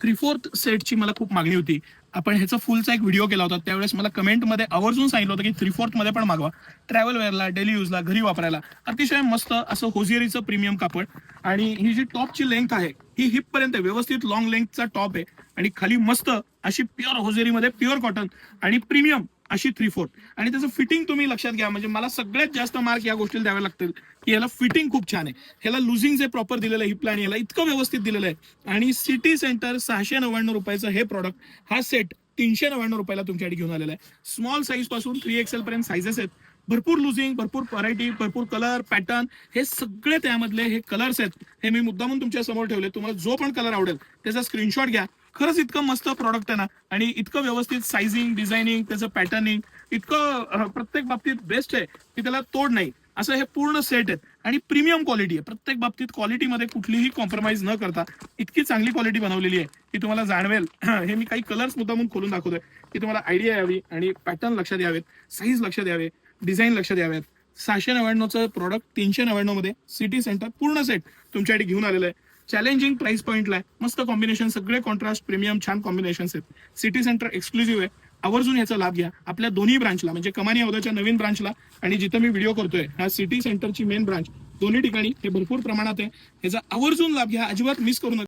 3/4 सेटची मला खूप मागणी होती. आपण ह्याचा फुलचा एक व्हिडिओ केला होता. त्यावेळेस मला कमेंटमध्ये आवर्जून सांगितलं होतं की 3/4 मध्ये पण मागवा. ट्रॅव्हल वेअरला, डेली यूजला, घरी वापरायला अतिशय मस्त असं होजियरीचं प्रीमियम कापड. आणि ही जी टॉपची लेंथ आहे ही हिप पर्यंत व्यवस्थित लॉंग लेंथचा टॉप आहे. आणि खाली मस्त अशी प्युअर होजेरीमध्ये प्युअर कॉटन आणि प्रीमियम अशी 3/4. आणि त्याचं फिटिंग तुम्ही लक्षात घ्या. म्हणजे मला सगळ्यात जास्त मार्क या गोष्टीला द्यावे लागतील की याला फिटिंग खूप छान आहे. ह्याला लुझिंग जे प्रॉपर दिलेलं आहे हिपला आणि याला इतकं व्यवस्थित दिलेलं आहे. आणि सिटी सेंटर 699 रुपयाचं हे प्रॉडक्ट, हा सेट 399 रुपयाला तुमच्यासाठी घेऊन आलेला आहे. स्मॉल साईज पासून 3XL पर्यंत साईजेस आहेत. भरपूर लुझिंग, भरपूर व्हरायटी, भरपूर कलर पॅटर्न, हे सगळे त्यामधले हे कलर्स आहेत. हे मी मुद्दामून तुमच्या समोर ठेवले. तुम्हाला जो पण कलर आवडेल त्याचा स्क्रीनशॉट घ्या. खरंच इतकं मस्त प्रॉडक्ट आहे ना. आणि इतकं व्यवस्थित सायझिंग, डिझायनिंग, त्याचं पॅटर्निंग इतकं प्रत्येक बाबतीत बेस्ट आहे की त्याला तोड नाही. असं हे पूर्ण सेट आहेत. आणि प्रीमियम क्वालिटी आहे. प्रत्येक बाबतीत क्वालिटीमध्ये कुठलीही कॉम्प्रोमाइज न करता इतकी चांगली क्वालिटी बनवलेली आहे की तुम्हाला जाणवेल. हे मी काही कलर्स मुद्दामून खोलून दाखवतोय की तुम्हाला आयडिया यावी आणि पॅटर्न लक्षात यावेत, साईज लक्षात यावे, डिझाईन लक्षात यावेत. 699चं प्रॉडक्ट 399 मध्ये सिटी सेंटर पूर्ण सेट तुमच्यासाठी घेऊन आलेलं आहे. चॅलेंजिंग प्राइस पॉइंटला आहे. मस्त कॉम्बिनेशन, सगळे कॉन्ट्रास्ट प्रीमियम छान कॉम्बिनेशन्स आहेत. सिटी सेंटर एक्सक्लुझिव्ह आहे. आवर्जून याचा लाभ घ्या. आपल्या दोन्ही ब्रांचला म्हणजे कमानी हौदाच्या नवीन ब्रांचला आणि जिथं मी व्हिडिओ करतोय ह्या सिटी सेंटरची मेन ब्रांच, दोन्ही ठिकाणी हे भरपूर प्रमाणात आहे. याचा आवर्जून लाभ घ्या. अजिबात मिस करू नका.